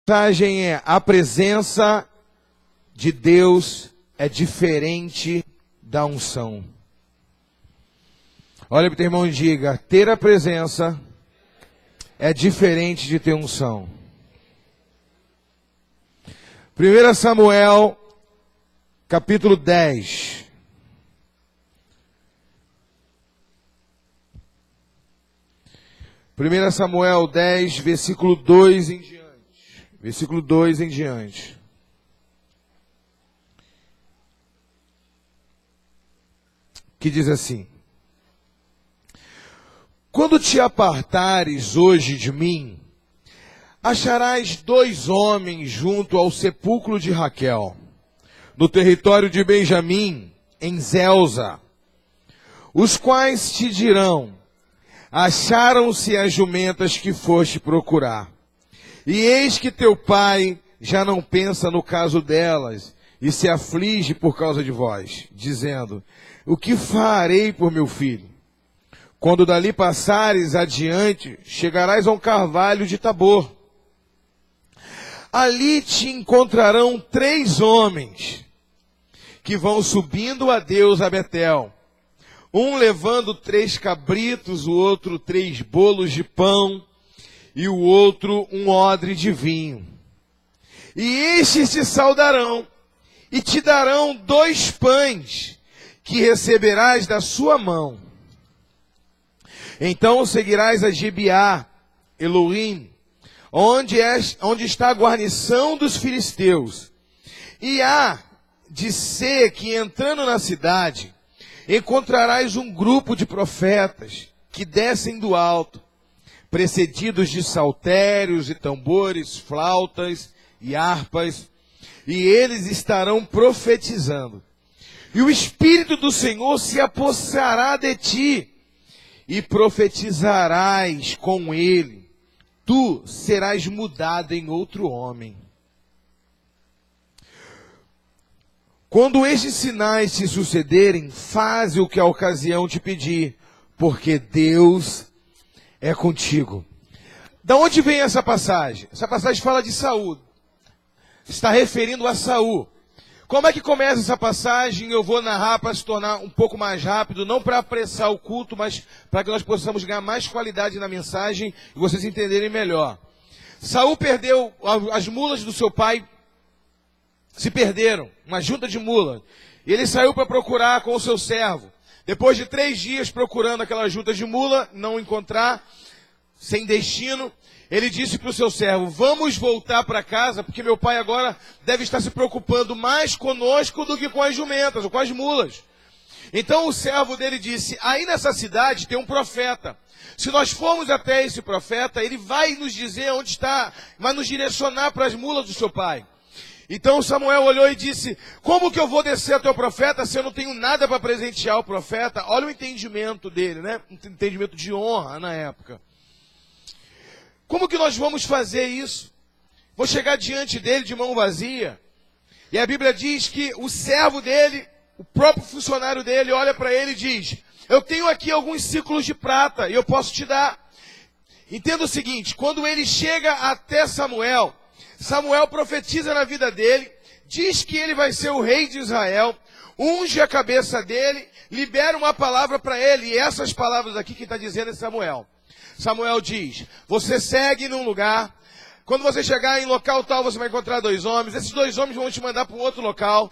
mensagem é: a presença de Deus é diferente da unção. Olha para o teu irmão e diga: ter a presença é diferente de ter unção. 1 Samuel, capítulo 10. Primeira Samuel 10, versículo 2 em diante. Versículo 2 em diante. Que diz assim: quando te apartares hoje de mim, acharás 2 homens junto ao sepulcro de Raquel, no território de Benjamim, em Zelza, os quais te dirão: acharam-se as jumentas que foste procurar. E eis que teu pai já não pensa no caso delas, e se aflige por causa de vós, dizendo: o que farei por meu filho? Quando dali passares adiante, chegarás a um carvalho de Tabor. Ali te encontrarão 3 homens, que vão subindo a Deus a Betel. Um levando 3 cabritos, o outro 3 bolos de pão, e o outro um odre de vinho. E estes te saudarão, e te darão 2 pães, que receberás da sua mão. Então seguirás a Gibeá, Elohim, onde está a guarnição dos filisteus. E há de ser que, entrando na cidade, encontrarás um grupo de profetas que descem do alto, precedidos de saltérios e tambores, flautas e harpas, e eles estarão profetizando. E o Espírito do Senhor se apossará de ti, e profetizarás com ele. Tu serás mudado em outro homem. Quando estes sinais te sucederem, faze o que a ocasião te pedir, porque Deus é contigo. Da onde vem essa passagem? Essa passagem fala de Saul. Está referindo a Saul. Como é que começa essa passagem? Eu vou narrar para se tornar um pouco mais rápido, não para apressar o culto, mas para que nós possamos ganhar mais qualidade na mensagem e vocês entenderem melhor. Saul perdeu as mulas do seu pai, se perderam, uma junta de mula. E ele saiu para procurar com o seu servo. Depois de 3 dias procurando aquela junta de mula, não encontrar, sem destino, ele disse para o seu servo: vamos voltar para casa, porque meu pai agora deve estar se preocupando mais conosco do que com as jumentas, ou com as mulas. Então o servo dele disse: aí nessa cidade tem um profeta. Se nós formos até esse profeta, ele vai nos dizer onde está, vai nos direcionar para as mulas do seu pai. Então Samuel olhou e disse: como que eu vou descer até o profeta se eu não tenho nada para presentear o profeta? Olha o entendimento dele, né? Um entendimento de honra na época. Como que nós vamos fazer isso? Vou chegar diante dele de mão vazia. E a Bíblia diz que o servo dele, o próprio funcionário dele, olha para ele e diz: eu tenho aqui alguns ciclos de prata e eu posso te dar. Entenda o seguinte: quando ele chega até Samuel, Samuel profetiza na vida dele, diz que ele vai ser o rei de Israel, unge a cabeça dele, libera uma palavra para ele, e essas palavras aqui que está dizendo é Samuel. Samuel diz: você segue num lugar, quando você chegar em local tal, você vai encontrar 2 homens, esses 2 homens vão te mandar para um outro local,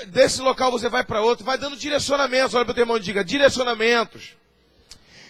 desse local você vai para outro, vai dando direcionamentos. Olha para o teu irmão e diga: direcionamentos.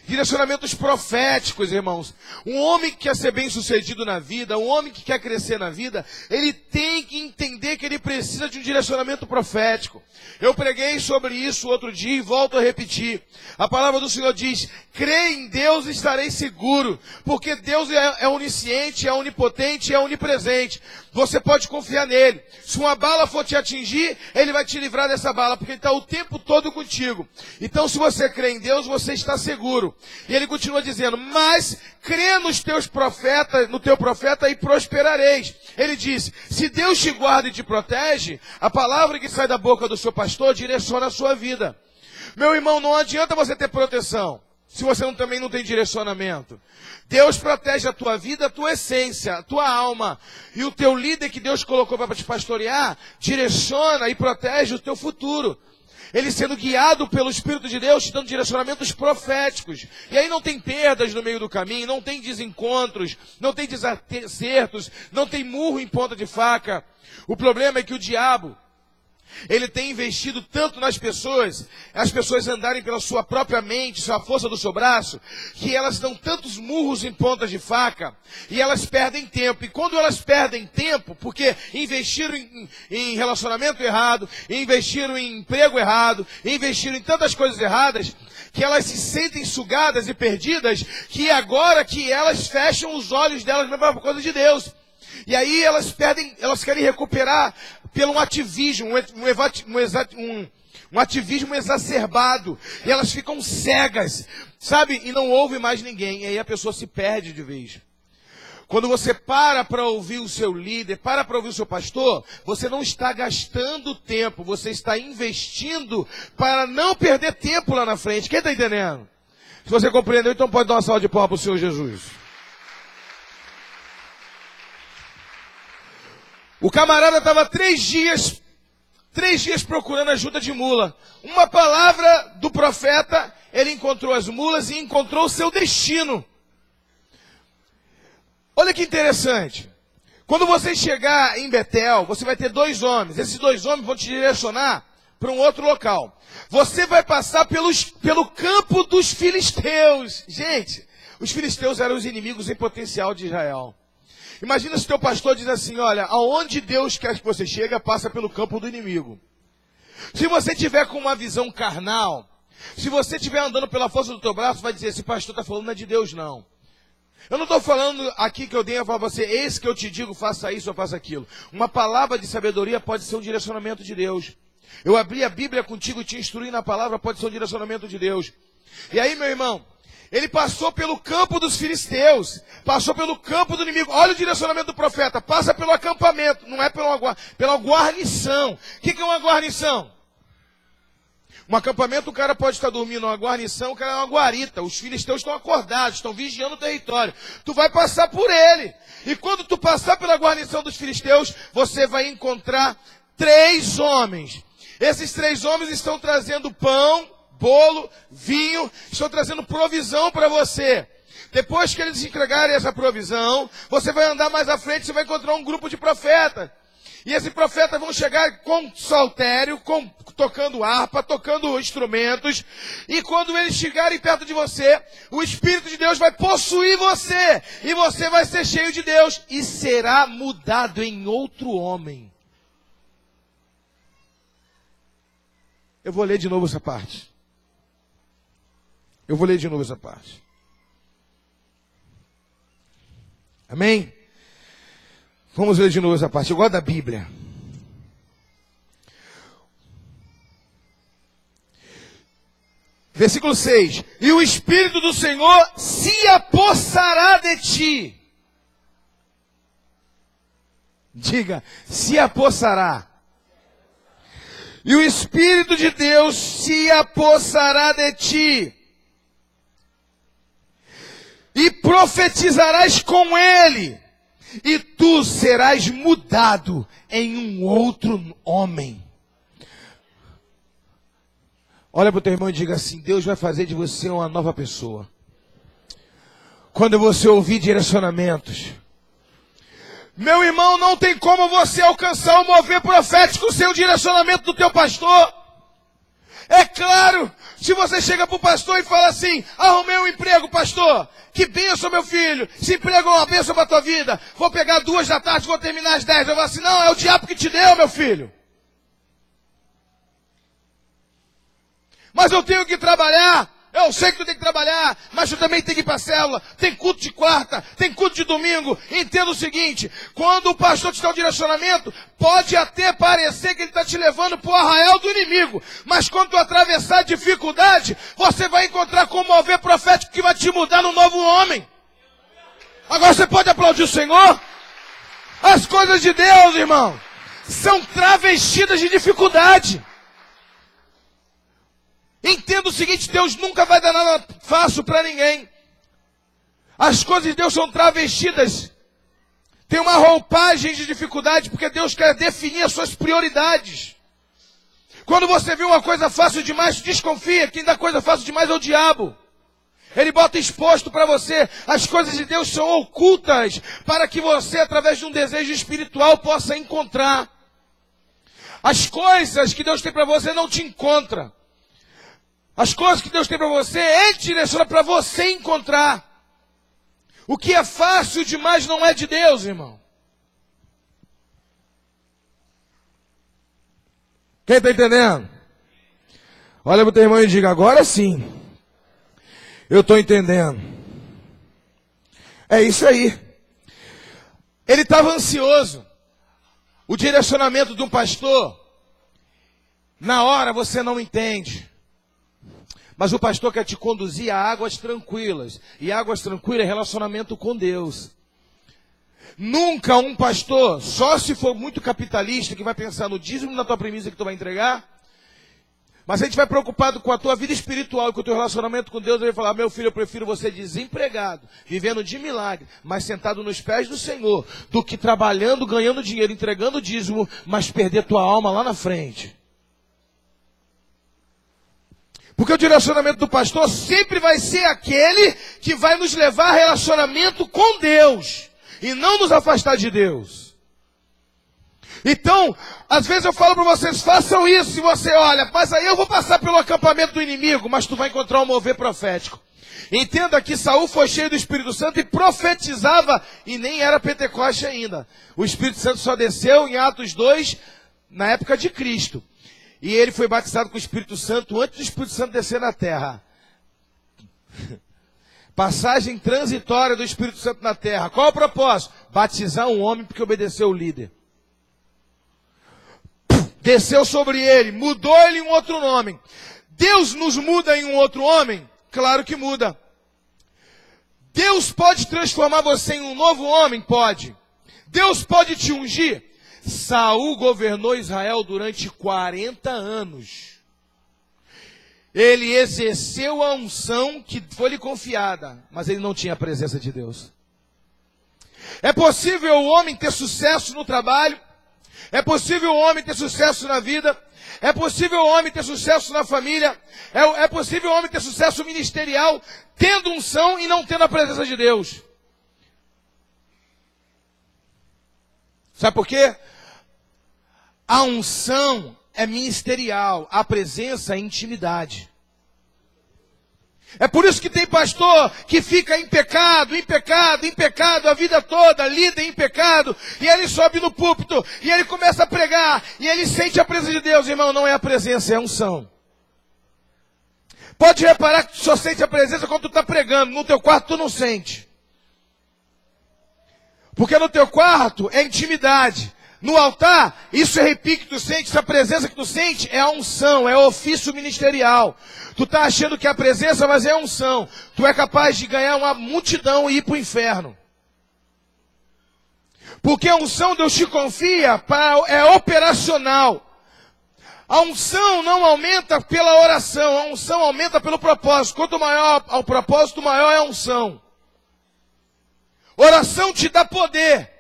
Direcionamentos proféticos, irmãos. Um homem que quer ser bem sucedido na vida, um homem que quer crescer na vida, ele tem que entender que ele precisa de um direcionamento profético. Eu preguei sobre isso outro dia e volto a repetir. A palavra do Senhor diz: crê em Deus e estarei seguro, porque Deus é onisciente, é onipotente, é onipresente. Você pode confiar nele. Se uma bala for te atingir, ele vai te livrar dessa bala, porque ele está o tempo todo contigo. Então, se você crê em Deus, você está seguro. E ele continua dizendo: mas crê nos teus profetas, no teu profeta, e prosperareis. Ele diz: se Deus te guarda e te protege, a palavra que sai da boca do seu pastor direciona a sua vida. Meu irmão, não adianta você ter proteção se você também não tem direcionamento? Deus protege a tua vida, a tua essência, a tua alma. E o teu líder que Deus colocou para te pastorear, direciona e protege o teu futuro. Ele sendo guiado pelo Espírito de Deus, te dando direcionamentos proféticos. E aí não tem perdas no meio do caminho, não tem desencontros, não tem desacertos, não tem murro em ponta de faca. O problema é que o diabo, ele tem investido tanto nas pessoas, as pessoas andarem pela sua própria mente, sua força do seu braço, que elas dão tantos murros em pontas de faca, e elas perdem tempo. E quando elas perdem tempo, porque investiram em relacionamento errado, investiram em emprego errado, investiram em tantas coisas erradas, que elas se sentem sugadas e perdidas, que agora que elas fecham os olhos delas para a coisa de Deus. E aí elas querem recuperar pelo ativismo, um ativismo exacerbado. E elas ficam cegas, sabe? E não ouvem mais ninguém. E aí a pessoa se perde de vez. Quando você para ouvir o seu líder, para ouvir o seu pastor, você não está gastando tempo, você está investindo para não perder tempo lá na frente. Quem está entendendo? Se você compreendeu, então pode dar uma salva de palmas para o Senhor Jesus. O camarada estava 3 dias procurando ajuda de mula. Uma palavra do profeta, ele encontrou as mulas e encontrou o seu destino. Olha que interessante. Quando você chegar em Betel, você vai ter 2 homens. Esses 2 homens vão te direcionar para um outro local. Você vai passar pelo campo dos filisteus. Gente, os filisteus eram os inimigos em potencial de Israel. Imagina se o teu pastor diz assim, olha, aonde Deus quer que você chegue, passa pelo campo do inimigo. Se você tiver com uma visão carnal, se você estiver andando pela força do teu braço, vai dizer, esse pastor está falando não é de Deus, não. Eu não estou falando aqui que eu dei a falar para você, eis que eu te digo, faça isso ou faça aquilo. Uma palavra de sabedoria pode ser um direcionamento de Deus. Eu abri a Bíblia contigo e te instruí na palavra, pode ser um direcionamento de Deus. E aí, meu irmão, ele passou pelo campo dos filisteus, passou pelo campo do inimigo. Olha o direcionamento do profeta, passa pelo acampamento, não é pela guarnição. O que é uma guarnição? Um acampamento, o cara pode estar dormindo, uma guarnição, o cara é uma guarita. Os filisteus estão acordados, estão vigiando o território. Tu vai passar por ele. E quando tu passar pela guarnição dos filisteus, você vai encontrar 3 homens. Esses 3 homens estão trazendo pão, bolo, vinho, estão trazendo provisão para você. Depois que eles entregarem essa provisão, você vai andar mais à frente, você vai encontrar um grupo de profetas. E esses profetas vão chegar com saltério, tocando harpa, tocando instrumentos. E quando eles chegarem perto de você, o Espírito de Deus vai possuir você. E você vai ser cheio de Deus. E será mudado em outro homem. Eu vou ler de novo essa parte. Amém? Vamos ler de novo essa parte. Eu gosto da Bíblia. Versículo 6. E o Espírito do Senhor se apossará de ti. Diga, se apossará. E o Espírito de Deus se apossará de ti. E profetizarás com ele. E tu serás mudado em um outro homem. Olha para o teu irmão e diga assim, Deus vai fazer de você uma nova pessoa. Quando você ouvir direcionamentos. Meu irmão, não tem como você alcançar o mover profético sem o direcionamento do teu pastor. É claro, se você chega para o pastor e fala assim, arrumei um emprego, pastor, que bênção, meu filho, esse emprego é uma bênção para a tua vida, vou pegar 2 da tarde, vou terminar às 10, eu vou assim, não, é o diabo que te deu, meu filho. Mas eu tenho que trabalhar. Eu sei que tu tem que trabalhar, mas tu também tem que ir para a célula. Tem culto de quarta, tem culto de domingo. Entenda o seguinte, quando o pastor te dá um direcionamento, pode até parecer que ele está te levando para o arraial do inimigo. Mas quando tu atravessar a dificuldade, você vai encontrar com o mover profético que vai te mudar num novo homem. Agora você pode aplaudir o Senhor? As coisas de Deus, irmão, são travestidas de dificuldade. Entenda o seguinte, Deus nunca vai dar nada fácil para ninguém. As coisas de Deus são travestidas. Tem uma roupagem de dificuldade, porque Deus quer definir as suas prioridades. Quando você vê uma coisa fácil demais, desconfia. Quem dá coisa fácil demais é o diabo. Ele bota exposto para você. As coisas de Deus são ocultas, para que você, através de um desejo espiritual, possa encontrar. As coisas que Deus tem para você não te encontra. As coisas que Deus tem para você, Ele te direciona para você encontrar. O que é fácil demais não é de Deus, irmão. Quem está entendendo? Olha para o teu irmão e diga, agora sim. Eu estou entendendo. É isso aí. Ele estava ansioso. O direcionamento de um pastor, na hora você não entende. Mas o pastor quer te conduzir a águas tranquilas. E águas tranquilas é relacionamento com Deus. Nunca um pastor, só se for muito capitalista, que vai pensar no dízimo na tua premissa que tu vai entregar. Mas se a gente vai preocupado com a tua vida espiritual e com o teu relacionamento com Deus, ele vai falar, meu filho, eu prefiro você desempregado, vivendo de milagre, mas sentado nos pés do Senhor, do que trabalhando, ganhando dinheiro, entregando dízimo, mas perder tua alma lá na frente. Porque o direcionamento do pastor sempre vai ser aquele que vai nos levar a relacionamento com Deus, e não nos afastar de Deus. Então, às vezes eu falo para vocês, façam isso, se você olha, mas aí eu vou passar pelo acampamento do inimigo, mas tu vai encontrar um mover profético. Entenda que Saul foi cheio do Espírito Santo e profetizava, e nem era Pentecoste ainda. O Espírito Santo só desceu em Atos 2, na época de Cristo. E ele foi batizado com o Espírito Santo antes do Espírito Santo descer na terra. Passagem transitória do Espírito Santo na terra. Qual é o propósito? Batizar um homem porque obedeceu o líder. Desceu sobre ele, mudou ele em um outro nome. Deus nos muda em um outro homem? Claro que muda. Deus pode transformar você em um novo homem? Pode. Deus pode te ungir? Saul governou Israel durante 40 anos. Ele exerceu a unção que foi lhe confiada, mas ele não tinha a presença de Deus. É possível o homem ter sucesso no trabalho? É possível o homem ter sucesso na vida? É possível o homem ter sucesso na família? É possível o homem ter sucesso ministerial, tendo unção e não tendo a presença de Deus? Sabe por quê? A unção é ministerial, a presença é intimidade. É por isso que tem pastor que fica em pecado a vida toda, lida em pecado, e ele sobe no púlpito, e ele começa a pregar, e ele sente a presença de Deus. Irmão, não é a presença, é a unção. Pode reparar que tu só sente a presença quando tu está pregando, no teu quarto tu não sente. Porque no teu quarto é intimidade. No altar, isso é arrepio que tu sente, essa presença que tu sente é a unção, é o ofício ministerial. Tu tá achando que é a presença, mas é a unção. Tu é capaz de ganhar uma multidão e ir para o inferno. Porque a unção Deus te confia, é operacional. A unção não aumenta pela oração, a unção aumenta pelo propósito. Quanto maior o propósito, maior é a unção. Oração te dá poder,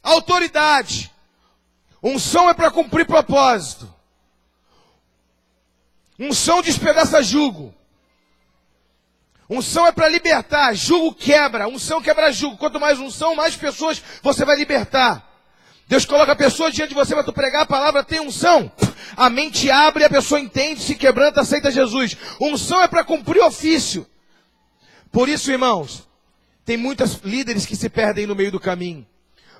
autoridade. Unção é para cumprir propósito. Unção despedaça jugo. Unção é para libertar. Jugo quebra. Unção quebra jugo. Quanto mais unção, mais pessoas você vai libertar. Deus coloca a pessoa diante de você para tu pregar a palavra, tem unção. A mente abre, a pessoa entende, se quebranta, aceita Jesus. Unção é para cumprir ofício. Por isso, irmãos, tem muitos líderes que se perdem no meio do caminho.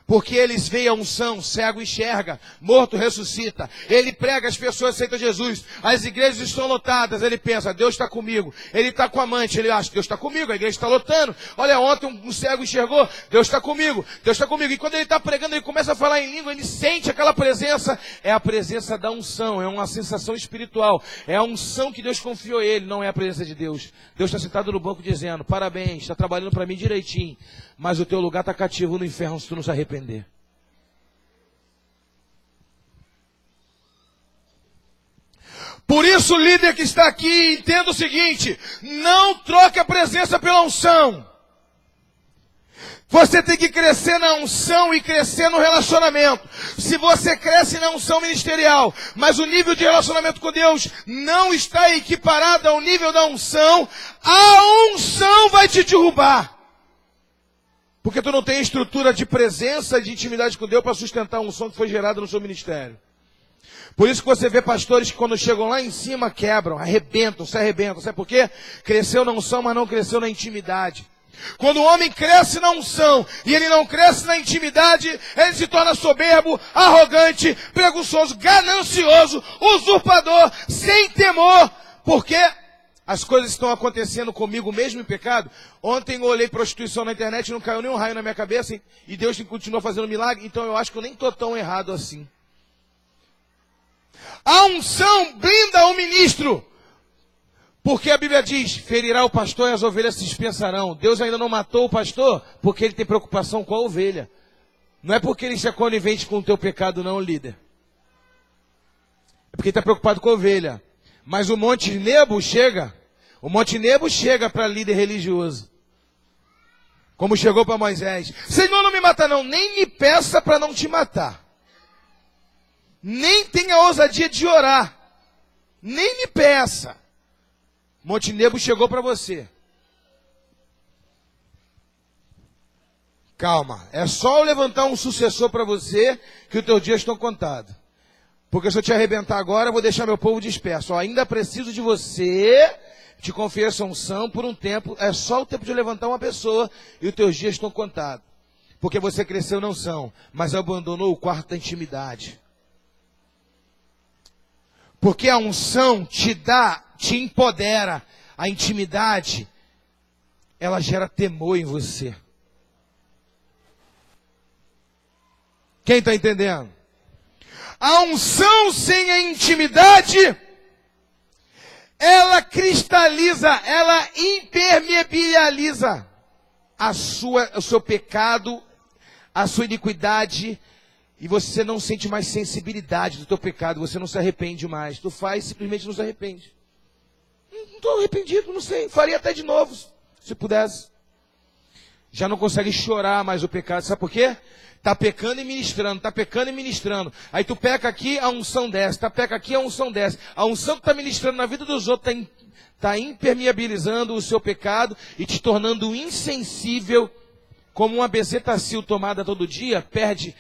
Porque eles veem a unção, cego enxerga, morto ressuscita. Ele prega, as pessoas aceitam Jesus. As igrejas estão lotadas, ele pensa, Deus está comigo. Ele está com a amante, ele acha, Deus está comigo, a igreja está lotando. Olha, ontem um cego enxergou, Deus está comigo, Deus está comigo. E quando ele está pregando, ele começa a falar em língua, ele sente aquela presença. É a presença da unção, é uma sensação espiritual. É a unção que Deus confiou a ele, não é a presença de Deus. Deus está sentado no banco dizendo, parabéns, está trabalhando para mim direitinho. Mas o teu lugar está cativo no inferno se tu não se arrepender. Por isso, o líder que está aqui, entenda o seguinte: não troque a presença pela unção. Você tem que crescer na unção e crescer no relacionamento. Se você cresce na unção ministerial, mas o nível de relacionamento com Deus não está equiparado ao nível da unção, a unção vai te derrubar. Porque tu não tem estrutura de presença e de intimidade com Deus para sustentar a unção que foi gerada no seu ministério. Por isso que você vê pastores que quando chegam lá em cima quebram, arrebentam, se arrebentam. Sabe por quê? Cresceu na unção, mas não cresceu na intimidade. Quando o homem cresce na unção e ele não cresce na intimidade, ele se torna soberbo, arrogante, preguiçoso, ganancioso, usurpador, sem temor. Porque as coisas estão acontecendo comigo mesmo em pecado. Ontem eu olhei prostituição na internet e não caiu nenhum raio na minha cabeça, hein? E Deus continua fazendo milagre, então eu acho que eu nem estou tão errado assim. A unção blinda o ministro. Porque a Bíblia diz, ferirá o pastor e as ovelhas se dispersarão. Deus ainda não matou o pastor porque ele tem preocupação com a ovelha. Não é porque ele é conivente com o teu pecado não, líder. É porque ele está preocupado com a ovelha. Mas o Monte Nebo chega para líder religioso. Como chegou para Moisés. Senhor, não me mata não, nem me peça para não te matar. Nem tenha ousadia de orar. Nem me peça. Monte Nebo chegou para você. Calma, é só eu levantar um sucessor para você que os teus dias estão contados. Porque se eu te arrebentar agora, eu vou deixar meu povo disperso. Ainda preciso de você, te confesso a unção por um tempo. É só o tempo de levantar uma pessoa e os teus dias estão contados. Porque você cresceu na unção, mas abandonou o quarto da intimidade. Porque a unção te empodera. A intimidade, ela gera temor em você. Quem está entendendo? A unção sem a intimidade, ela cristaliza, ela impermeabiliza o seu pecado, a sua iniquidade. E você não sente mais sensibilidade do teu pecado, você não se arrepende mais. Tu faz, simplesmente não se arrepende. Não estou arrependido, não sei, faria até de novo, se pudesse. Já não consegue chorar mais o pecado, sabe por quê? Está pecando e ministrando, está pecando e ministrando. Aí tu peca aqui, a unção desce, tá peca aqui, a unção desce. A unção que está ministrando na vida dos outros está impermeabilizando o seu pecado e te tornando insensível. Como uma bezetacil tomada todo dia, perde,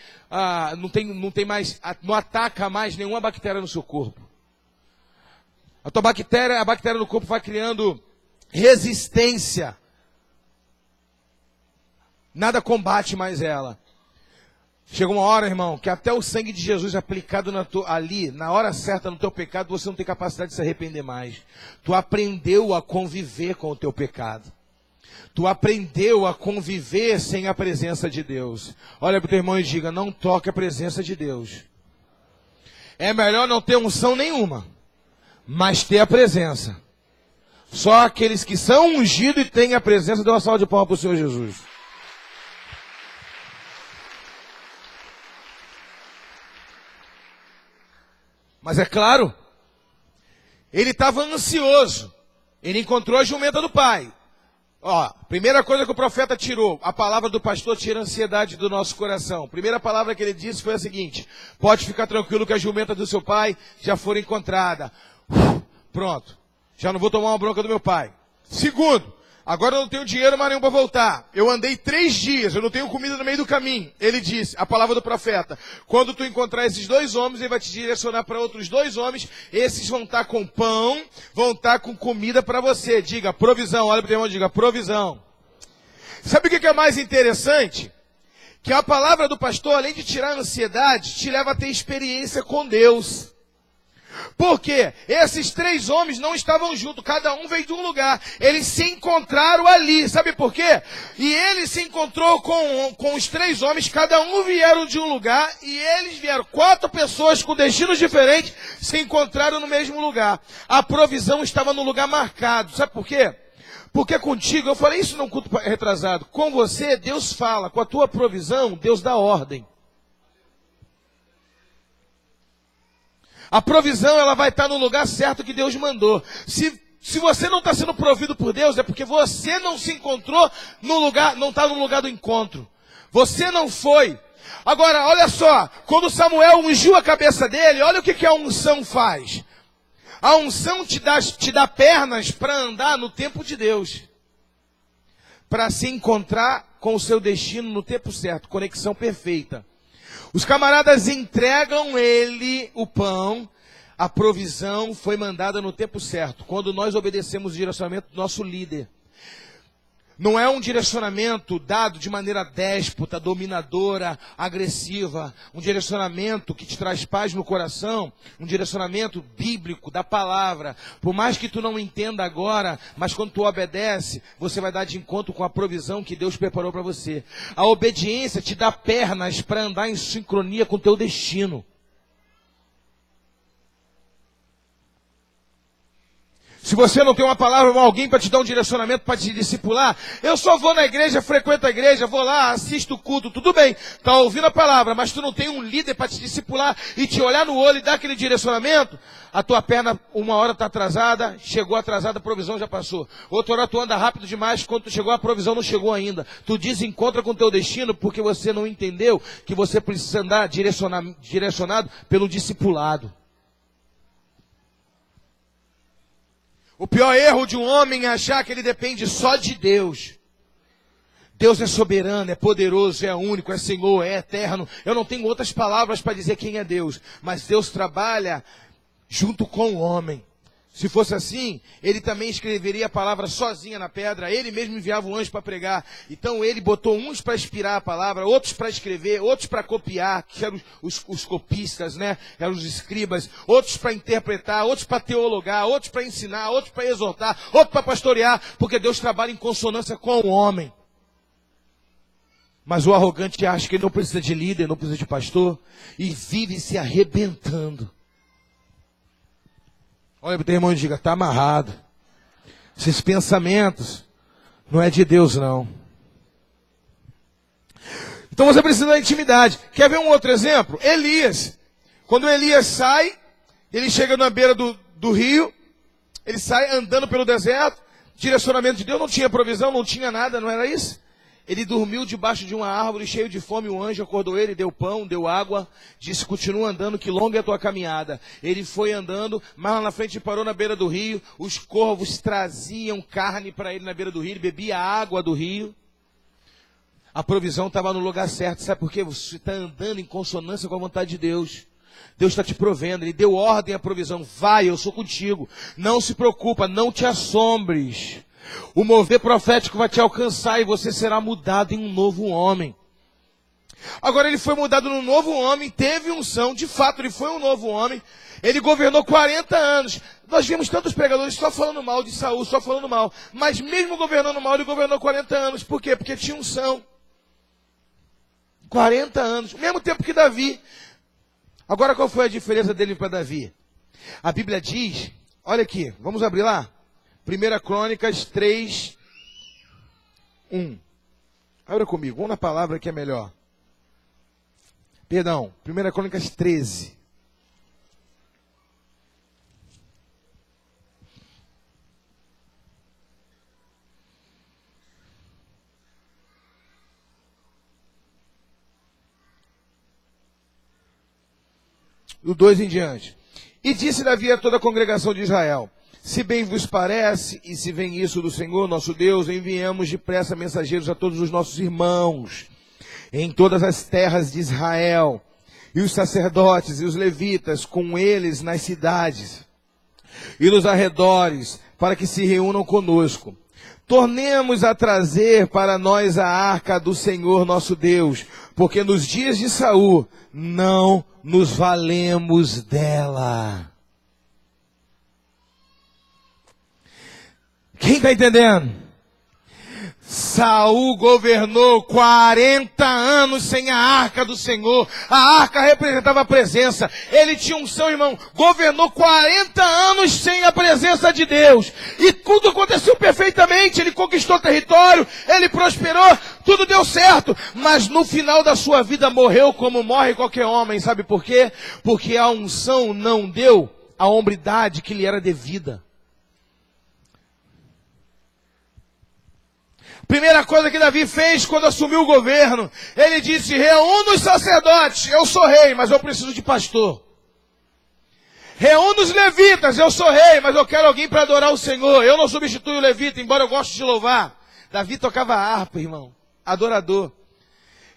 não ataca mais nenhuma bactéria no seu corpo. A bactéria no corpo vai criando resistência. Nada combate mais ela. Chega uma hora, irmão, que até o sangue de Jesus aplicado ali, na hora certa no teu pecado, você não tem capacidade de se arrepender mais. Tu aprendeu a conviver com o teu pecado. Tu aprendeu a conviver sem a presença de Deus. Olha para o teu irmão e diga, não toque a presença de Deus. É melhor não ter unção nenhuma, mas ter a presença. Só aqueles que são ungidos e têm a presença, dão uma salva de palmas para o Senhor Jesus. Mas é claro, ele estava ansioso. Ele encontrou a jumenta do pai. Ó, primeira coisa que o profeta tirou, a palavra do pastor tira a ansiedade do nosso coração. Primeira palavra que ele disse foi a seguinte: pode ficar tranquilo que a jumenta do seu pai já foi encontrada. Pronto, já não vou tomar uma bronca do meu pai. Segundo, agora eu não tenho dinheiro mais nenhum para voltar. Eu andei 3 dias, eu não tenho comida no meio do caminho. Ele disse, a palavra do profeta, quando tu encontrar esses 2 homens, ele vai te direcionar para outros 2 homens. Esses vão estar com pão, vão estar com comida para você. Diga, provisão. Olha para o teu irmão e diga, provisão. Sabe o que é mais interessante? Que a palavra do pastor, além de tirar a ansiedade, te leva a ter experiência com Deus. Por quê? Esses 3 homens não estavam juntos, cada um veio de um lugar. Eles se encontraram ali, sabe por quê? E ele se encontrou com os 3 homens, cada um vieram de um lugar, e eles vieram, 4 pessoas com destinos diferentes, se encontraram no mesmo lugar. A provisão estava no lugar marcado, sabe por quê? Porque contigo, eu falei isso num culto retrasado, com você Deus fala, com a tua provisão Deus dá ordem. A provisão, ela vai estar no lugar certo que Deus mandou. Se você não está sendo provido por Deus, é porque você não se encontrou no lugar, não está no lugar do encontro. Você não foi. Agora, olha só, quando Samuel ungiu a cabeça dele, olha o que a unção faz. A unção te dá pernas para andar no tempo de Deus. Para se encontrar com o seu destino no tempo certo, conexão perfeita. Os camaradas entregam ele o pão, a provisão foi mandada no tempo certo, quando nós obedecemos o direcionamento do nosso líder. Não é um direcionamento dado de maneira déspota, dominadora, agressiva. Um direcionamento que te traz paz no coração. Um direcionamento bíblico da palavra. Por mais que tu não entenda agora, mas quando tu obedece, você vai dar de encontro com a provisão que Deus preparou para você. A obediência te dá pernas para andar em sincronia com o teu destino. Se você não tem uma palavra ou alguém para te dar um direcionamento, para te discipular, eu só vou na igreja, frequento a igreja, vou lá, assisto o culto, tudo bem, está ouvindo a palavra, mas tu não tem um líder para te discipular e te olhar no olho e dar aquele direcionamento, a tua perna uma hora está atrasada, chegou atrasada, a provisão já passou. Outra hora tu anda rápido demais, quando tu chegou a provisão não chegou ainda. Tu desencontra com o teu destino porque você não entendeu que você precisa andar direcionado pelo discipulado. O pior erro de um homem é achar que ele depende só de Deus. Deus é soberano, é poderoso, é único, é Senhor, é eterno. Eu não tenho outras palavras para dizer quem é Deus. Mas Deus trabalha junto com o homem. Se fosse assim, ele também escreveria a palavra sozinha na pedra. Ele mesmo enviava um anjo para pregar. Então ele botou uns para inspirar a palavra, outros para escrever, outros para copiar, que eram os copistas, né? Eram os escribas. Outros para interpretar, outros para teologar, outros para ensinar, outros para exortar, outros para pastorear. Porque Deus trabalha em consonância com o homem. Mas o arrogante acha que ele não precisa de líder, não precisa de pastor. E vive se arrebentando. Olha para o teu irmão e diga, está amarrado. Esses pensamentos não é de Deus, não. Então você precisa da intimidade. Quer ver um outro exemplo? Elias. Quando Elias sai, ele chega na beira do rio, ele sai andando pelo deserto, direcionamento de Deus, não tinha provisão, não tinha nada, não era isso? Ele dormiu debaixo de uma árvore, cheio de fome, o anjo acordou ele, deu pão, deu água, disse, continua andando, que longa é a tua caminhada. Ele foi andando, mas lá na frente parou na beira do rio, os corvos traziam carne para ele na beira do rio, ele bebia a água do rio. A provisão estava no lugar certo, sabe por quê? Você está andando em consonância com a vontade de Deus. Deus está te provendo, Ele deu ordem à provisão, vai, eu sou contigo, não se preocupa, não te assombres. O mover profético vai te alcançar e você será mudado em um novo homem. Agora ele foi mudado num novo homem, teve unção, de fato ele foi um novo homem. Ele governou 40 anos. Nós vimos tantos pregadores só falando mal de Saul, só falando mal. Mas mesmo governando mal, ele governou 40 anos. Por quê? Porque tinha unção. 40 anos, mesmo tempo que Davi. Agora qual foi a diferença dele para Davi? A Bíblia diz, olha aqui, vamos abrir lá. 1 Crônicas 3, 1. Abra comigo, vamos na palavra que é melhor. Perdão, 1 Crônicas 13. Do 2 em diante. E disse Davi a toda a congregação de Israel, se bem vos parece, e se vem isso do Senhor nosso Deus, enviemos depressa mensageiros a todos os nossos irmãos, em todas as terras de Israel, e os sacerdotes e os levitas com eles nas cidades, e nos arredores, para que se reúnam conosco. Tornemos a trazer para nós a arca do Senhor nosso Deus, porque nos dias de Saul não nos valemos dela. Quem está entendendo? Saul governou 40 anos sem a arca do Senhor. A arca representava a presença. Ele tinha unção, irmão. Governou 40 anos sem a presença de Deus. E tudo aconteceu perfeitamente. Ele conquistou território, ele prosperou, tudo deu certo. Mas no final da sua vida morreu como morre qualquer homem. Sabe por quê? Porque a unção não deu a hombridade que lhe era devida. Primeira coisa que Davi fez quando assumiu o governo, ele disse: reúna os sacerdotes, eu sou rei, mas eu preciso de pastor. Reúna os levitas, eu sou rei, mas eu quero alguém para adorar o Senhor. Eu não substituo o levita, embora eu goste de louvar. Davi tocava harpa, irmão, adorador.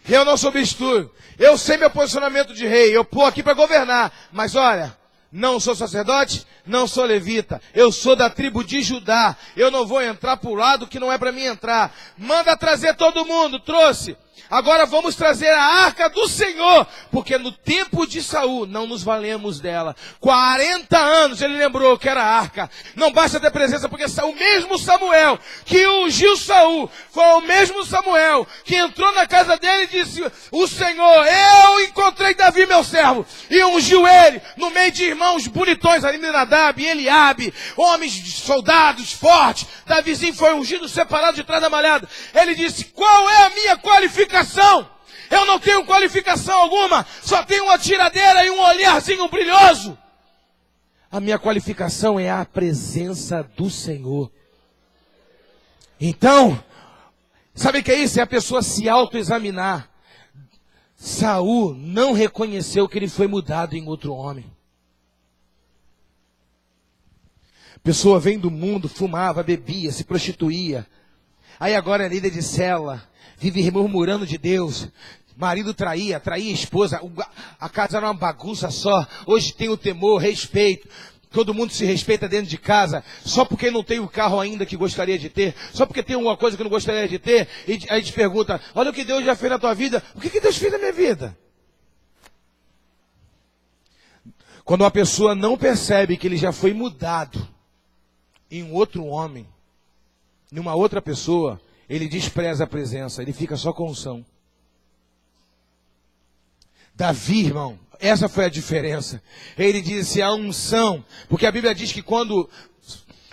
Eu não substituo. Eu sei meu posicionamento de rei, eu estou aqui para governar. Mas olha, não sou sacerdote, não sou levita. Eu sou da tribo de Judá. Eu não vou entrar para o lado que não é para mim entrar. Manda trazer todo mundo. Trouxe. Agora vamos trazer a arca do Senhor. Porque no tempo de Saul não nos valemos dela. 40 anos ele lembrou que era a arca. Não basta ter presença, porque o mesmo Samuel que ungiu Saul foi o mesmo Samuel que entrou na casa dele e disse: o Senhor, eu encontrei Davi meu servo, e ungiu ele no meio de irmãos bonitões, Aminadab e Eliabe, homens soldados fortes. Davizinho foi ungido, separado de trás da malhada. Ele disse: qual é a minha qualificação? Eu não tenho qualificação alguma, só tenho uma tiradeira e um olharzinho brilhoso. A minha qualificação é a presença do Senhor. Então, sabe o que é isso? É a pessoa se autoexaminar. Saul não reconheceu que ele foi mudado em outro homem. A pessoa vem do mundo, fumava, bebia, se prostituía. Aí agora é líder de cela, vive murmurando de Deus. Marido traía a esposa, a casa era uma bagunça só. Hoje tem o temor, respeito. Todo mundo se respeita dentro de casa, só porque não tem o carro ainda que gostaria de ter, só porque tem alguma coisa que não gostaria de ter. E aí te pergunta: olha o que Deus já fez na tua vida. O que Deus fez na minha vida? Quando uma pessoa não percebe que ele já foi mudado em um outro homem, em uma outra pessoa, ele despreza a presença, ele fica só com unção. Davi, irmão, essa foi a diferença. Ele disse: a unção, porque a Bíblia diz que quando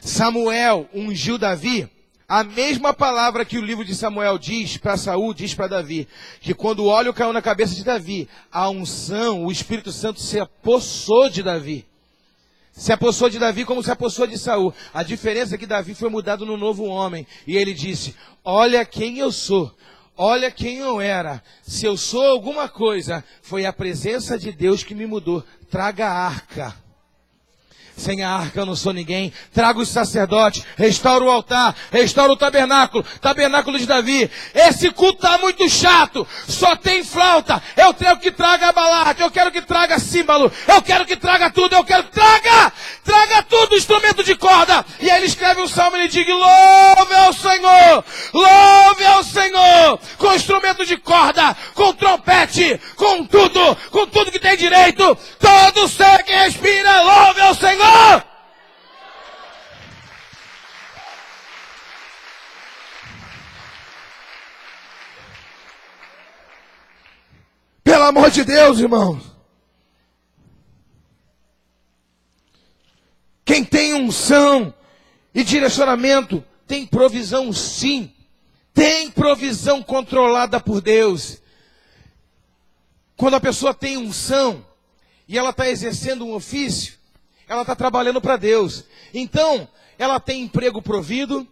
Samuel ungiu Davi, a mesma palavra que o livro de Samuel diz para Saul, diz para Davi, que quando o óleo caiu na cabeça de Davi, a unção, o Espírito Santo se apossou de Davi. Se apossou de Davi como se apossou de Saul. A diferença é que Davi foi mudado no novo homem. E ele disse: olha quem eu sou. Olha quem eu era. Se eu sou alguma coisa, foi a presença de Deus que me mudou. Traga a arca. Sem a arca eu não sou ninguém. Traga os sacerdotes, restaura o altar, restaura o tabernáculo, tabernáculo de Davi. Esse culto está muito chato, só tem flauta. Eu quero que traga a balarde, eu quero que traga símbolo, eu quero que traga tudo, eu quero que traga tudo, instrumento de corda. E aí ele escreve um salmo e ele diz: louve ao Senhor, com instrumento de corda, com trompete, com tudo que tem direito. Todo ser que respira, louve ao Senhor. Pelo amor de Deus, irmãos. Quem tem unção e direcionamento tem provisão, sim. Tem provisão controlada por Deus. Quando a pessoa tem unção e ela está exercendo um ofício, ela está trabalhando para Deus. Então, ela tem emprego provido,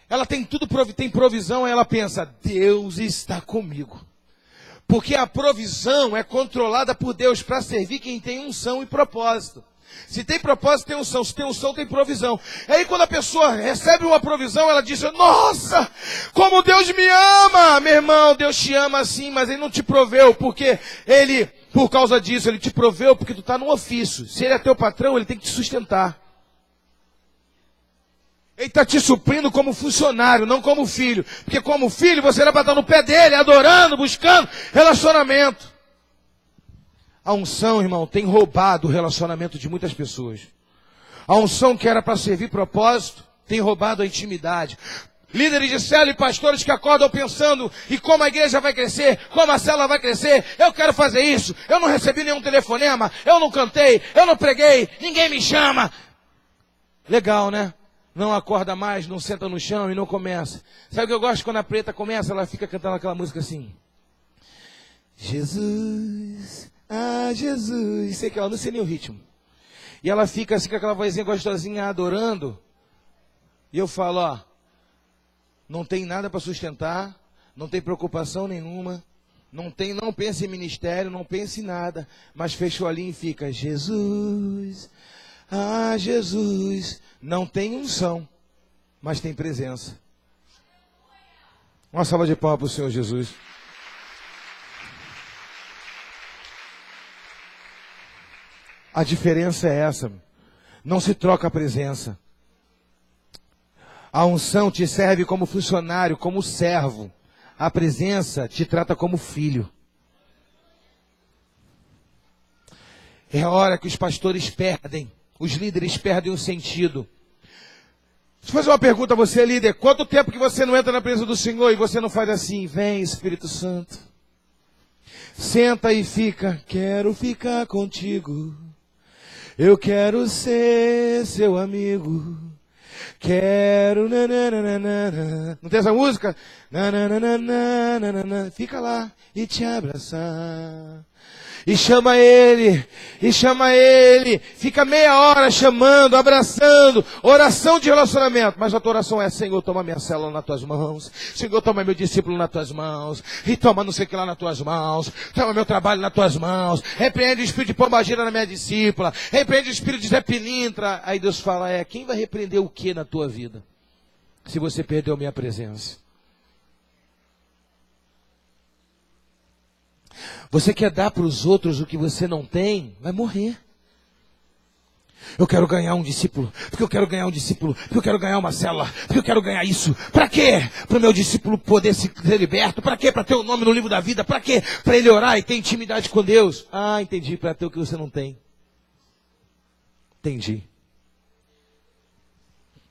ela tem tudo, tem provisão, ela pensa: Deus está comigo. Porque a provisão é controlada por Deus para servir quem tem unção e propósito. Se tem propósito, tem unção. Se tem unção, tem provisão. Aí quando a pessoa recebe uma provisão, ela diz: nossa, como Deus me ama. Meu irmão, Deus te ama sim, mas Ele não te proveu porque Ele... Por causa disso, Ele te proveu porque tu está no ofício. Se Ele é teu patrão, Ele tem que te sustentar. Ele está te suprindo como funcionário, não como filho. Porque como filho, você era para estar no pé dele, adorando, buscando relacionamento. A unção, irmão, tem roubado o relacionamento de muitas pessoas. A unção que era para servir propósito, tem roubado a intimidade. Líderes de célula e pastores que acordam pensando em como a igreja vai crescer, como a célula vai crescer. Eu quero fazer isso. Eu não recebi nenhum telefonema, eu não cantei, eu não preguei, ninguém me chama. Legal, né? Não acorda mais, não senta no chão e não começa. Sabe o que eu gosto quando a preta começa? Ela fica cantando aquela música assim. Jesus, ah Jesus. Sei que ela não sei nem o ritmo. E ela fica assim com aquela vozinha gostosinha adorando. E eu falo, ó. Não tem nada para sustentar, não tem preocupação nenhuma, não pensa em ministério, não pensa em nada, mas fecha o olhinho e fica, Jesus, ah Jesus, não tem unção, mas tem presença. Uma salva de palmas para o Senhor Jesus. A diferença é essa, não se troca a presença. A unção te serve como funcionário, como servo. A presença te trata como filho. É a hora que os pastores perdem, os líderes perdem o sentido. Deixa eu fazer uma pergunta a você, líder. Quanto tempo que você não entra na presença do Senhor e você não faz assim? Vem, Espírito Santo. Senta e fica. Quero ficar contigo. Eu quero ser seu amigo. Quero, nananana. Não tem essa música? Nananana. Fica lá e te abraçar. E chama ele, fica meia hora chamando, abraçando, oração de relacionamento. Mas a tua oração é, Senhor, toma minha célula nas tuas mãos, Senhor, toma meu discípulo nas tuas mãos, e toma não sei o que lá nas tuas mãos, toma meu trabalho nas tuas mãos, repreende o espírito de pombagira na minha discípula, repreende o espírito de Zé Pilintra. Aí Deus fala, quem vai repreender o que na tua vida? Se você perdeu minha presença. Você quer dar para os outros o que você não tem, vai morrer. Eu quero ganhar um discípulo, porque eu quero ganhar um discípulo, porque eu quero ganhar uma célula, porque eu quero ganhar isso. Para quê? Para o meu discípulo poder ser liberto. Para quê? Para ter o nome no livro da vida. Para quê? Para ele orar e ter intimidade com Deus. Ah, entendi, para ter o que você não tem. Entendi.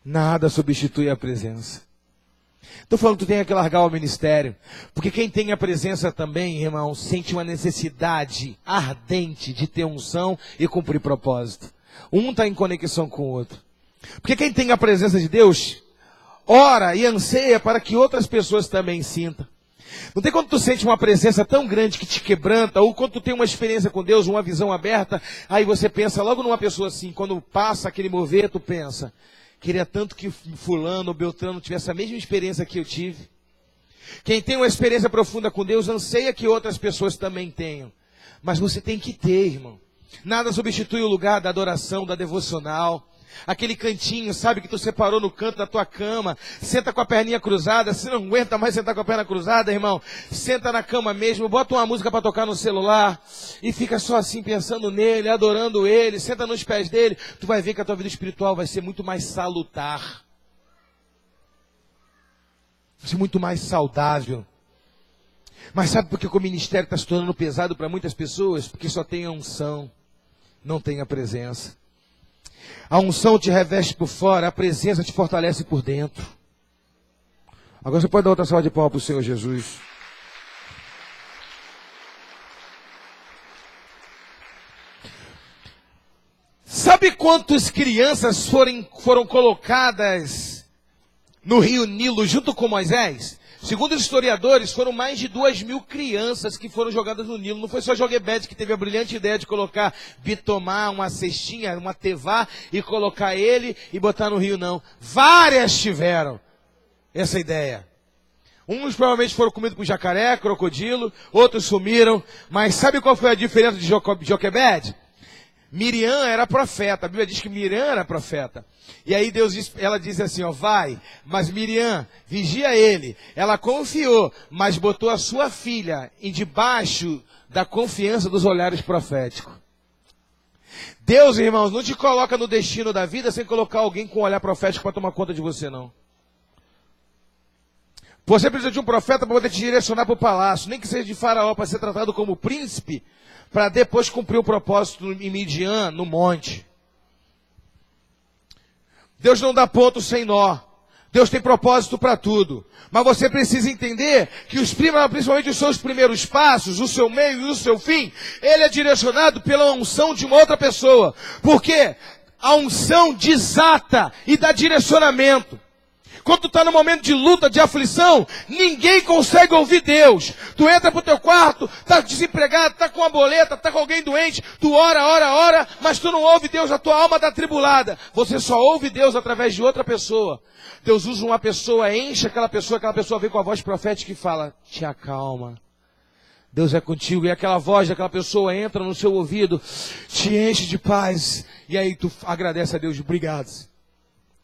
Nada substitui a presença. Estou falando que tu tem que largar o ministério, porque quem tem a presença também, irmão, sente uma necessidade ardente de ter unção e cumprir propósito. Um está em conexão com o outro. Porque quem tem a presença de Deus, ora e anseia para que outras pessoas também sintam. Não tem quando tu sente uma presença tão grande que te quebranta, ou quando tu tem uma experiência com Deus, uma visão aberta, aí você pensa logo numa pessoa assim, quando passa aquele mover, tu pensa... Queria tanto que fulano ou Beltrano tivesse a mesma experiência que eu tive. Quem tem uma experiência profunda com Deus, anseia que outras pessoas também tenham. Mas você tem que ter, irmão. Nada substitui o lugar da adoração, da devocional. Aquele cantinho, sabe, que tu separou no canto da tua cama. Senta com a perninha cruzada. Se não aguenta mais sentar com a perna cruzada, irmão, senta na cama mesmo, bota uma música para tocar no celular e fica só assim pensando nele, adorando ele. Senta nos pés dele. Tu vai ver que a tua vida espiritual vai ser muito mais salutar. Vai ser muito mais saudável. Mas sabe por que o ministério está se tornando pesado para muitas pessoas? Porque só tem a unção, não tem a presença. A unção te reveste por fora, a presença te fortalece por dentro. Agora você pode dar outra salva de palmas para o Senhor Jesus. Sabe quantas crianças foram colocadas no rio Nilo junto com Moisés? Segundo os historiadores, foram mais de 2.000 crianças que foram jogadas no Nilo. Não foi só Joquebede que teve a brilhante ideia de colocar Bitomar, uma cestinha, uma tevá, e colocar ele e botar no rio, não. Várias tiveram essa ideia. Uns provavelmente foram comidos por jacaré, crocodilo, outros sumiram. Mas sabe qual foi a diferença de Joquebede? Miriam era profeta, a Bíblia diz que Miriam era profeta. E aí ela diz assim, vai, mas Miriam, vigia ele. Ela confiou, mas botou a sua filha em debaixo da confiança dos olhares proféticos. Deus, irmãos, não te coloca no destino da vida sem colocar alguém com um olhar profético para tomar conta de você, não. Você precisa de um profeta para poder te direcionar para o palácio, nem que seja de Faraó, para ser tratado como príncipe, para depois cumprir o propósito em Midian, no monte. Deus não dá ponto sem nó. Deus tem propósito para tudo. Mas você precisa entender que principalmente os seus primeiros passos, o seu meio e o seu fim, ele é direcionado pela unção de uma outra pessoa. Porque a unção desata e dá direcionamento. Quando tu está no momento de luta, de aflição, ninguém consegue ouvir Deus. Tu entra pro teu quarto, tá desempregado, tá com uma boleta, tá com alguém doente, tu ora, mas tu não ouve Deus, a tua alma está atribulada. Você só ouve Deus através de outra pessoa. Deus usa uma pessoa, enche aquela pessoa vem com a voz profética e fala, te acalma. Deus é contigo. E aquela voz daquela pessoa entra no seu ouvido, te enche de paz. E aí tu agradece a Deus, obrigado.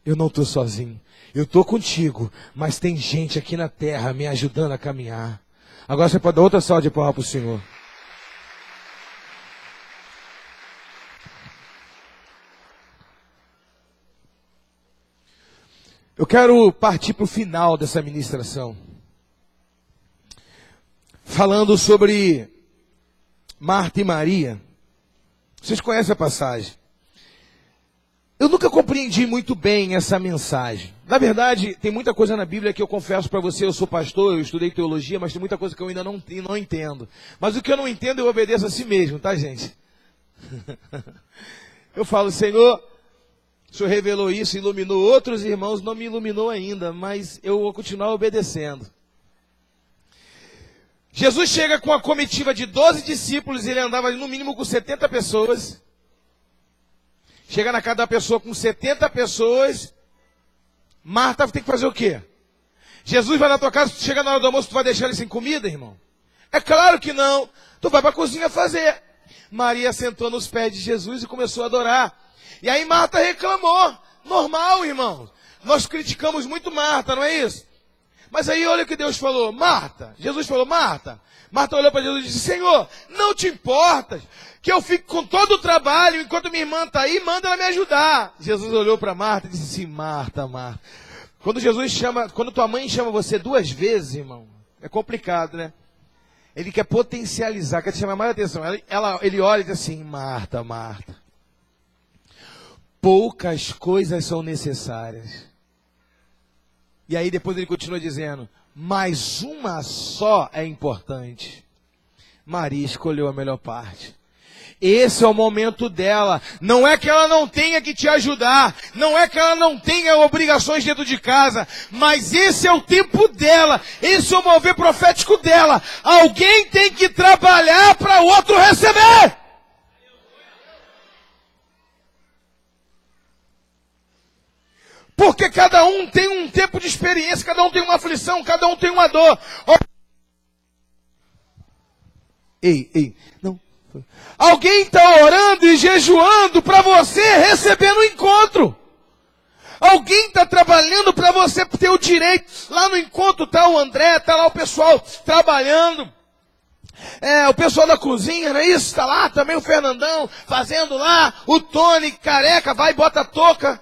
Eu não estou sozinho. Eu estou contigo, mas tem gente aqui na terra me ajudando a caminhar. Agora você pode dar outra salva de palmas para o Senhor. Eu quero partir para o final dessa ministração, falando sobre Marta e Maria. Vocês conhecem a passagem. Eu nunca compreendi muito bem essa mensagem. Na verdade, tem muita coisa na Bíblia que eu confesso para você, eu sou pastor, eu estudei teologia, mas tem muita coisa que eu ainda não entendo. Mas o que eu não entendo, eu obedeço a si mesmo, tá, gente? Eu falo, Senhor, o Senhor revelou isso, iluminou outros irmãos, não me iluminou ainda, mas eu vou continuar obedecendo. Jesus chega com a comitiva de 12 discípulos, ele andava no mínimo com 70 pessoas. Chega na casa da pessoa com 70 pessoas. Marta tem que fazer o quê? Jesus vai na tua casa, chega na hora do almoço, tu vai deixar ele sem comida, irmão? É claro que não. Tu vai para a cozinha fazer. Maria sentou nos pés de Jesus e começou a adorar. E aí Marta reclamou. Normal, irmão. Nós criticamos muito Marta, não é isso? Mas aí olha o que Deus falou. Marta. Jesus falou, Marta. Marta olhou para Jesus e disse, Senhor, não te importas que eu fique com todo o trabalho, enquanto minha irmã está aí, manda ela me ajudar. Jesus olhou para Marta e disse assim, Marta, Marta. Quando tua mãe chama você 2 vezes, irmão, é complicado, né? Ele quer potencializar, quer te chamar mais atenção. Ele olha e diz assim, Marta, Marta. Poucas coisas são necessárias. E aí depois ele continua dizendo, mas uma só é importante. Maria escolheu a melhor parte. Esse é o momento dela. Não é que ela não tenha que te ajudar. Não é que ela não tenha obrigações dentro de casa. Mas esse é o tempo dela. Esse é o mover profético dela. Alguém tem que trabalhar para o outro receber. Porque cada um tem um tempo de experiência. Cada um tem uma aflição. Cada um tem uma dor. Ei, não. Alguém está orando e jejuando para você receber no encontro. Alguém está trabalhando para você ter o direito. Lá no encontro está o André, está lá o pessoal trabalhando. O pessoal da cozinha, não é isso? Está lá também o Fernandão fazendo lá. O Tony, careca, vai e bota a touca.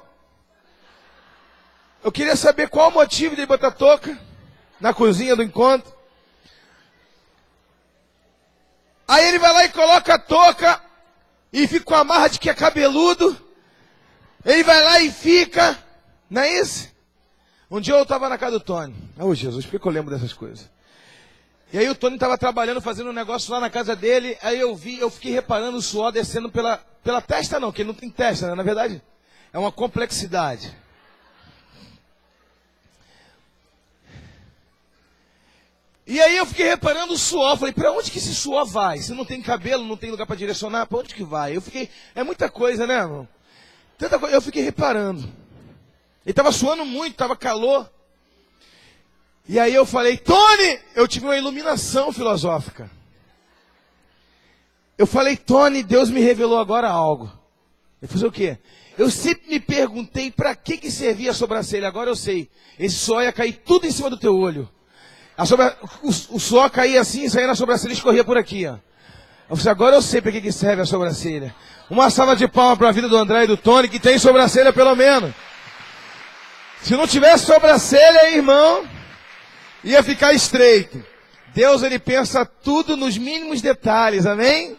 Eu queria saber qual o motivo de botar a touca na cozinha do encontro. Aí ele vai lá e coloca a touca e fica com a marra de que é cabeludo. Ele vai lá e fica, não é isso? Um dia eu estava na casa do Tony. Jesus, por que eu lembro dessas coisas? E aí o Tony estava trabalhando, fazendo um negócio lá na casa dele. Aí eu fiquei reparando o suor descendo pela testa não, que ele não tem testa, né? Na verdade, é uma complexidade. E aí eu fiquei reparando o suor, falei, para onde que esse suor vai? Se não tem cabelo, não tem lugar para direcionar, para onde que vai? É muita coisa, né, irmão? Tanta coisa, eu fiquei reparando. Ele estava suando muito, estava calor. E aí eu falei, Tony, eu tive uma iluminação filosófica. Eu falei, Tony, Deus me revelou agora algo. Ele falou o quê? Eu sempre me perguntei para que servia a sobrancelha, agora eu sei. Esse suor ia cair tudo em cima do teu olho. O suor caía assim, saía na sobrancelha e escorria por aqui, ó. Eu falei, agora eu sei para que serve a sobrancelha. Uma salva de palmas para a vida do André e do Tony, que tem sobrancelha pelo menos. Se não tivesse sobrancelha, irmão, ia ficar estreito. Deus, ele pensa tudo nos mínimos detalhes, amém?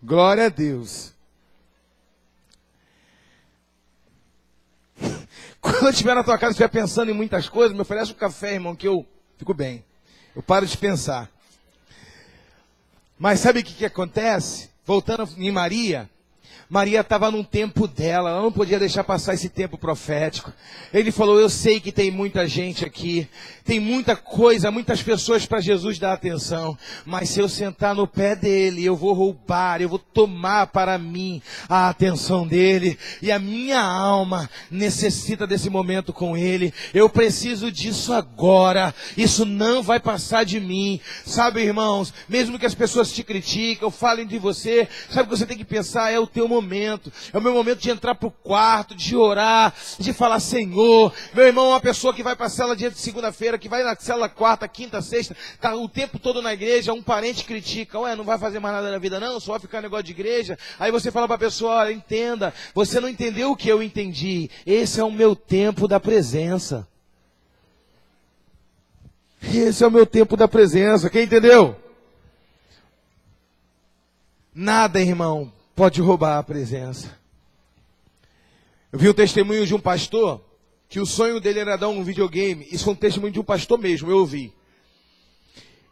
Glória a Deus. Quando eu estiver na tua casa e estiver pensando em muitas coisas, me oferece um café, irmão, que eu fico bem. Eu paro de pensar. Mas sabe o que acontece? Voltando em Maria, Maria estava num tempo dela, ela não podia deixar passar esse tempo profético. Ele falou, eu sei que tem muita gente aqui, tem muita coisa, muitas pessoas para Jesus dar atenção, mas se eu sentar no pé dele, eu vou roubar, eu vou tomar para mim a atenção dele, e a minha alma necessita desse momento com ele, eu preciso disso agora, isso não vai passar de mim, sabe, irmãos, mesmo que as pessoas te critiquem, falem de você, sabe o que você tem que pensar, é o teu momento, é o meu momento de entrar para o quarto, de orar, de falar, Senhor, meu irmão é uma pessoa que vai para a cela dia de segunda-feira, que vai na cela quarta, quinta, sexta, está o tempo todo na igreja, um parente critica, ué, não vai fazer mais nada na vida não, só vai ficar negócio de igreja, aí você fala para a pessoa, olha, entenda, você não entendeu o que eu entendi, esse é o meu tempo da presença. Esse é o meu tempo da presença, quem entendeu? Nada, irmão, pode roubar a presença. Eu vi um testemunho de um pastor, que o sonho dele era dar um videogame. Isso foi um testemunho de um pastor mesmo, eu ouvi.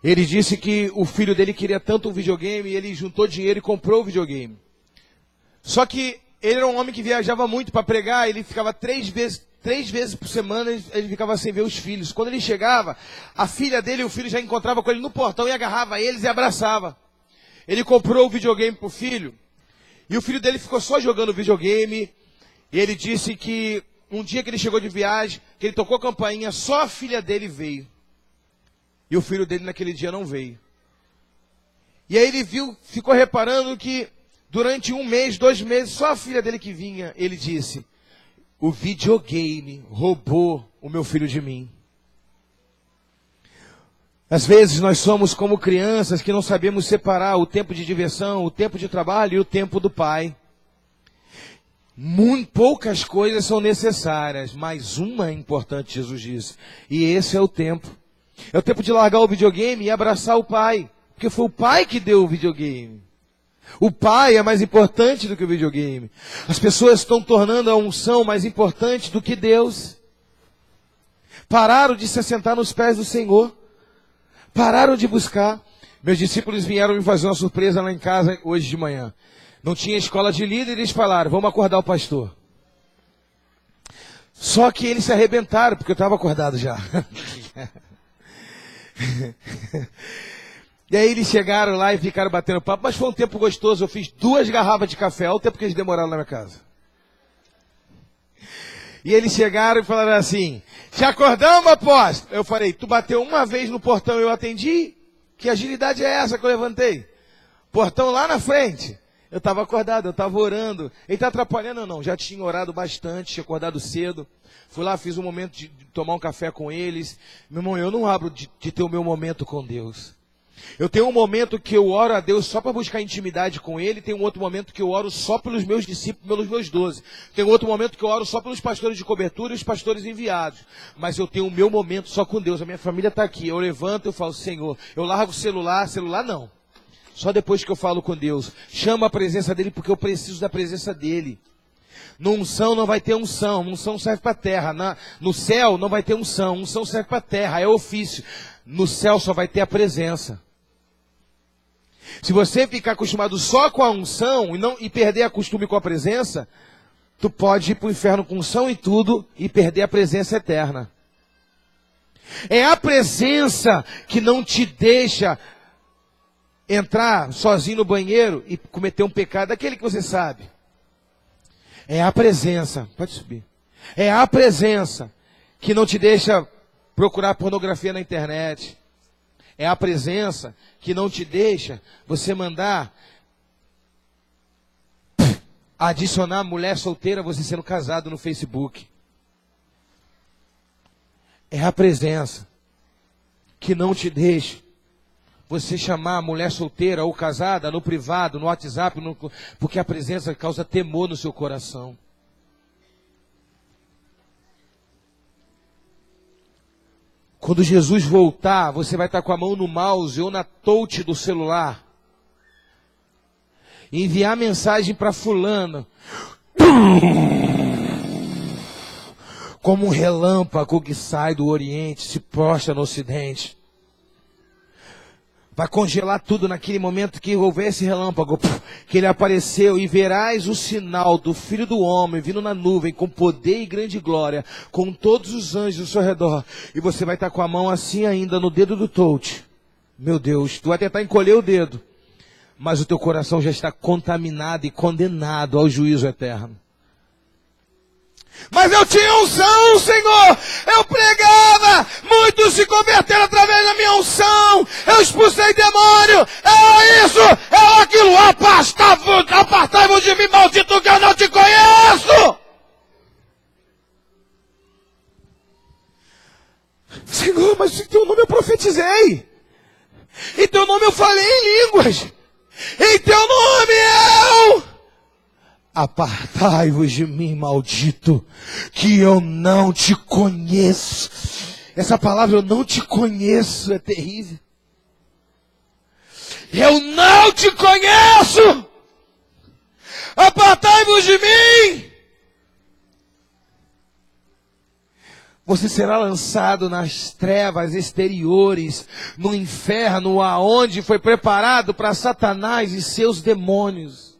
Ele disse que o filho dele queria tanto um videogame, e ele juntou dinheiro e comprou o videogame. Só que ele era um homem que viajava muito para pregar, ele ficava 3 vezes por semana, ele ficava sem ver os filhos. Quando ele chegava, a filha dele e o filho já encontrava com ele no portão e agarrava eles e abraçava. Ele comprou o videogame para o filho, e o filho dele ficou só jogando videogame, e ele disse que um dia que ele chegou de viagem, que ele tocou a campainha, só a filha dele veio. E o filho dele naquele dia não veio. E aí ele ficou reparando que durante 1 mês, 2 meses, só a filha dele que vinha. Ele disse, o videogame roubou o meu filho de mim. Às vezes nós somos como crianças que não sabemos separar o tempo de diversão, o tempo de trabalho e o tempo do pai. Muito poucas coisas são necessárias, mas uma é importante, Jesus disse. E esse é o tempo. É o tempo de largar o videogame e abraçar o pai. Porque foi o pai que deu o videogame. O pai é mais importante do que o videogame. As pessoas estão tornando a unção mais importante do que Deus. Pararam de se assentar nos pés do Senhor. Pararam de buscar. Meus discípulos vieram me fazer uma surpresa lá em casa hoje de manhã. Não tinha escola de líderes, falaram, vamos acordar o pastor. Só que eles se arrebentaram, porque eu estava acordado já. E aí eles chegaram lá e ficaram batendo papo, mas foi um tempo gostoso, eu fiz 2 garrafas de café, olha o tempo que eles demoraram na minha casa. E eles chegaram e falaram assim, te acordamos, apóstolo? Eu falei, tu bateu uma vez no portão e eu atendi? Que agilidade é essa que eu levantei? Portão lá na frente. Eu estava acordado, eu estava orando. Ele está atrapalhando ou não? Já tinha orado bastante, tinha acordado cedo. Fui lá, fiz um momento de tomar um café com eles. Meu irmão, eu não abro de ter o meu momento com Deus. Eu tenho um momento que eu oro a Deus só para buscar intimidade com Ele. Tem um outro momento que eu oro só pelos meus discípulos, pelos meus 12. Tem um outro momento que eu oro só pelos pastores de cobertura e os pastores enviados. Mas eu tenho o meu momento só com Deus. A minha família está aqui. Eu levanto e eu falo, Senhor, eu largo o celular não. Só depois que eu falo com Deus. Chama a presença dEle porque eu preciso da presença dEle. No unção não vai ter unção. Unção serve para a terra. No céu não vai ter unção. Unção serve para a terra. É ofício. No céu só vai ter a presença. Se você ficar acostumado só com a unção e perder a costume com a presença, tu pode ir para o inferno com unção e tudo e perder a presença eterna. É a presença que não te deixa entrar sozinho no banheiro e cometer um pecado, aquele que você sabe. É a presença, pode subir. É a presença que não te deixa procurar pornografia na internet. É a presença que não te deixa você mandar adicionar mulher solteira você sendo casado no Facebook. É a presença que não te deixa você chamar a mulher solteira ou casada no privado, no WhatsApp, porque a presença causa temor no seu coração. Quando Jesus voltar, você vai estar com a mão no mouse ou na touch do celular. E enviar mensagem para fulano. como um relâmpago que sai do Oriente, se prostra no Ocidente. Vai congelar tudo naquele momento que houver esse relâmpago, que ele apareceu, e verás o sinal do Filho do Homem vindo na nuvem, com poder e grande glória, com todos os anjos ao seu redor. E você vai estar com a mão assim ainda no dedo do touch. Meu Deus, tu vai tentar encolher o dedo, mas o teu coração já está contaminado e condenado ao juízo eterno. Mas eu tinha unção, Senhor, eu pregava, muitos se converteram através da minha unção, eu expulsei demônio, é isso, é aquilo, apartai-vos de mim, maldito, que eu não te conheço. Senhor, mas em teu nome eu profetizei, em teu nome eu falei em línguas, em teu nome eu... Apartai-vos de mim, maldito, que eu não te conheço. Essa palavra, eu não te conheço, é terrível. Eu não te conheço. Apartai-vos de mim. Você será lançado nas trevas exteriores, no inferno, aonde foi preparado para Satanás e seus demônios.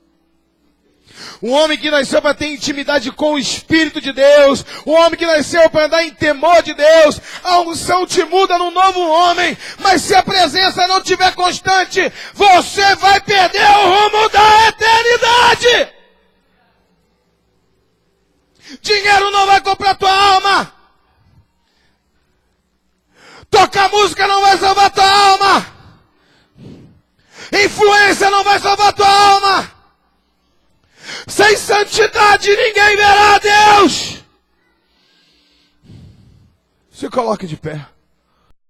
Um homem que nasceu para ter intimidade com o Espírito de Deus. Um homem que nasceu para andar em temor de Deus. A unção te muda num novo homem. Mas se a presença não estiver constante, você vai perder o rumo da eternidade. Dinheiro não vai comprar tua alma. Tocar música não vai salvar tua alma. Influência não vai salvar tua alma. Sem santidade ninguém verá a Deus. Se coloque de pé.